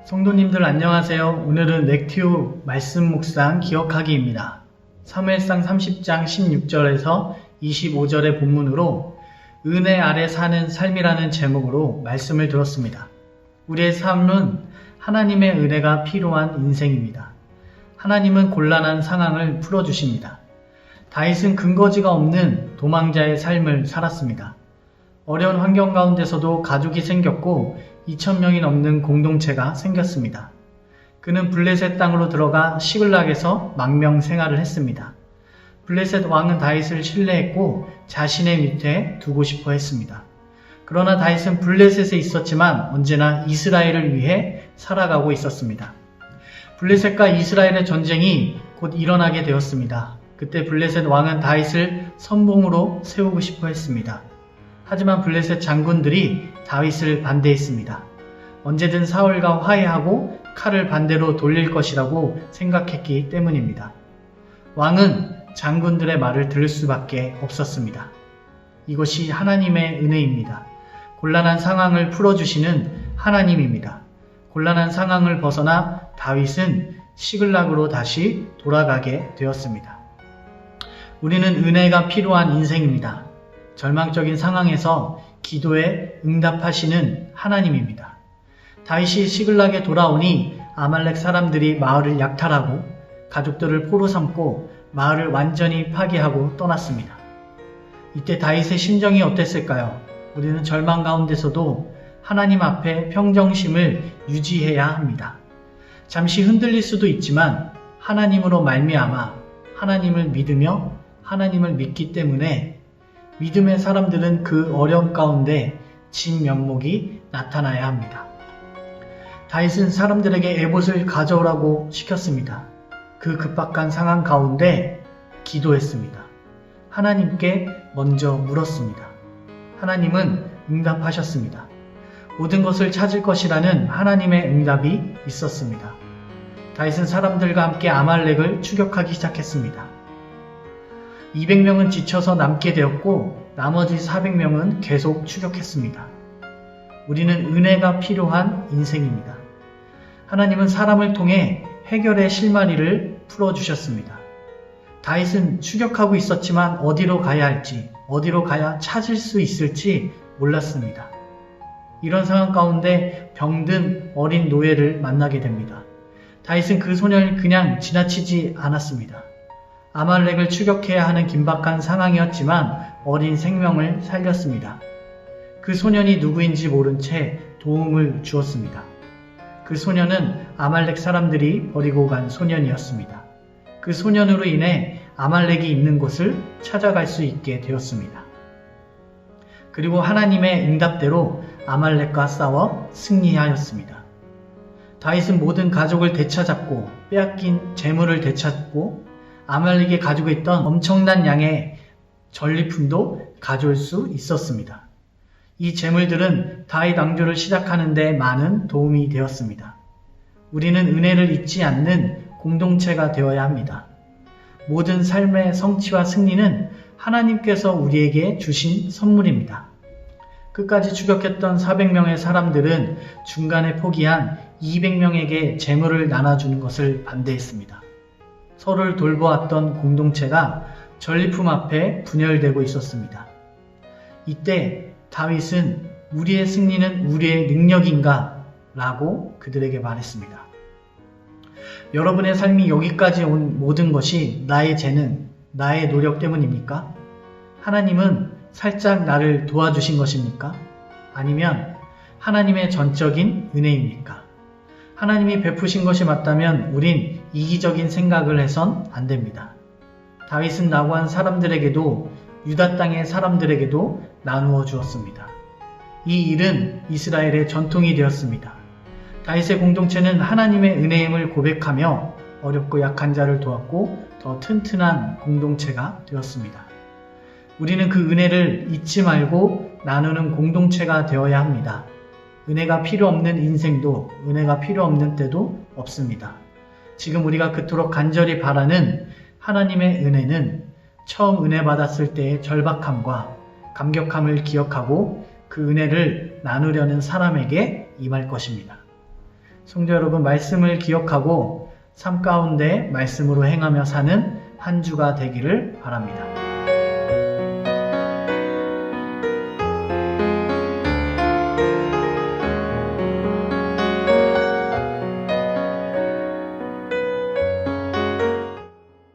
성도님들 안녕하세요. 오늘은 렉티오 말씀 묵상 기억하기입니다. 사무엘상 30장 16절에서 25절의 본문으로 은혜 아래 사는 삶이라는 제목으로 말씀을 들었습니다. 우리의 삶은 하나님의 은혜가 필요한 인생입니다. 하나님은 곤란한 상황을 풀어주십니다. 다윗은 근거지가 없는 도망자의 삶을 살았습니다. 어려운 환경 가운데서도 가족이 생겼고 2,000명이 넘는 공동체가 생겼습니다. 그는 블레셋 땅으로 들어가 시글락에서 망명 생활을 했습니다. 블레셋 왕은 다윗을 신뢰했고 자신의 밑에 두고 싶어 했습니다. 그러나 다윗은 블레셋에 있었지만 언제나 이스라엘을 위해 살아가고 있었습니다. 블레셋과 이스라엘의 전쟁이 곧 일어나게 되었습니다. 그때 블레셋 왕은 다윗을 선봉으로 세우고 싶어 했습니다. 하지만 블레셋 장군들이 다윗을 반대했습니다. 언제든 사울과 화해하고 칼을 반대로 돌릴 것이라고 생각했기 때문입니다. 왕은 장군들의 말을 들을 수밖에 없었습니다. 이것이 하나님의 은혜입니다. 곤란한 상황을 풀어주시는 하나님입니다. 곤란한 상황을 벗어나 다윗은 시글락으로 다시 돌아가게 되었습니다. 우리는 은혜가 필요한 인생입니다. 절망적인 상황에서 기도에 응답하시는 하나님입니다. 다윗이 시글락에 돌아오니 아말렉 사람들이 마을을 약탈하고 가족들을 포로 삼고 마을을 완전히 파괴하고 떠났습니다. 이때 다윗의 심정이 어땠을까요? 우리는 절망 가운데서도 하나님 앞에 평정심을 유지해야 합니다. 잠시 흔들릴 수도 있지만 하나님으로 말미암아 하나님을 믿으며 하나님을 믿기 때문에 믿음의 사람들은 그 어려움 가운데 진면목이 나타나야 합니다. 다윗은 사람들에게 에봇을 가져오라고 시켰습니다. 그 급박한 상황 가운데 기도했습니다. 하나님께 먼저 물었습니다. 하나님은 응답하셨습니다. 모든 것을 찾을 것이라는 하나님의 응답이 있었습니다. 다윗은 사람들과 함께 아말렉을 추격하기 시작했습니다. 200명은 지쳐서 남게 되었고 나머지 400명은 계속 추격했습니다. 우리는 은혜가 필요한 인생입니다. 하나님은 사람을 통해 해결의 실마리를 풀어주셨습니다. 다윗은 추격하고 있었지만 어디로 가야 할지, 어디로 가야 찾을 수 있을지 몰랐습니다. 이런 상황 가운데 병든 어린 노예를 만나게 됩니다. 다윗은 그 소년을 그냥 지나치지 않았습니다. 아말렉을 추격해야 하는 긴박한 상황이었지만 어린 생명을 살렸습니다. 그 소년이 누구인지 모른 채 도움을 주었습니다. 그 소년은 아말렉 사람들이 버리고 간 소년이었습니다. 그 소년으로 인해 아말렉이 있는 곳을 찾아갈 수 있게 되었습니다. 그리고 하나님의 응답대로 아말렉과 싸워 승리하였습니다. 다윗은 모든 가족을 되찾았고 빼앗긴 재물을 되찾고 아말렉이 가지고 있던 엄청난 양의 전리품도 가져올 수 있었습니다. 이 재물들은 다윗 왕조를 시작하는 데 많은 도움이 되었습니다. 우리는 은혜를 잊지 않는 공동체가 되어야 합니다. 모든 삶의 성취와 승리는 하나님께서 우리에게 주신 선물입니다. 끝까지 추격했던 400명의 사람들은 중간에 포기한 200명에게 재물을 나눠주는 것을 반대했습니다. 서로를 돌보았던 공동체가 전리품 앞에 분열되고 있었습니다. 이때 다윗은 우리의 승리는 우리의 능력인가? 라고 그들에게 말했습니다. 여러분의 삶이 여기까지 온 모든 것이 나의 재능, 나의 노력 때문입니까? 하나님은 살짝 나를 도와주신 것입니까? 아니면 하나님의 전적인 은혜입니까? 하나님이 베푸신 것이 맞다면 우린 이기적인 생각을 해선 안 됩니다. 다윗은 낙오한 사람들에게도 유다 땅의 사람들에게도 나누어 주었습니다. 이 일은 이스라엘의 전통이 되었습니다. 다윗의 공동체는 하나님의 은혜임을 고백하며 어렵고 약한 자를 도왔고 더 튼튼한 공동체가 되었습니다. 우리는 그 은혜를 잊지 말고 나누는 공동체가 되어야 합니다. 은혜가 필요 없는 인생도 은혜가 필요 없는 때도 없습니다. 지금 우리가 그토록 간절히 바라는 하나님의 은혜는 처음 은혜 받았을 때의 절박함과 감격함을 기억하고 그 은혜를 나누려는 사람에게 임할 것입니다. 성도 여러분, 말씀을 기억하고 삶 가운데 말씀으로 행하며 사는 한 주가 되기를 바랍니다.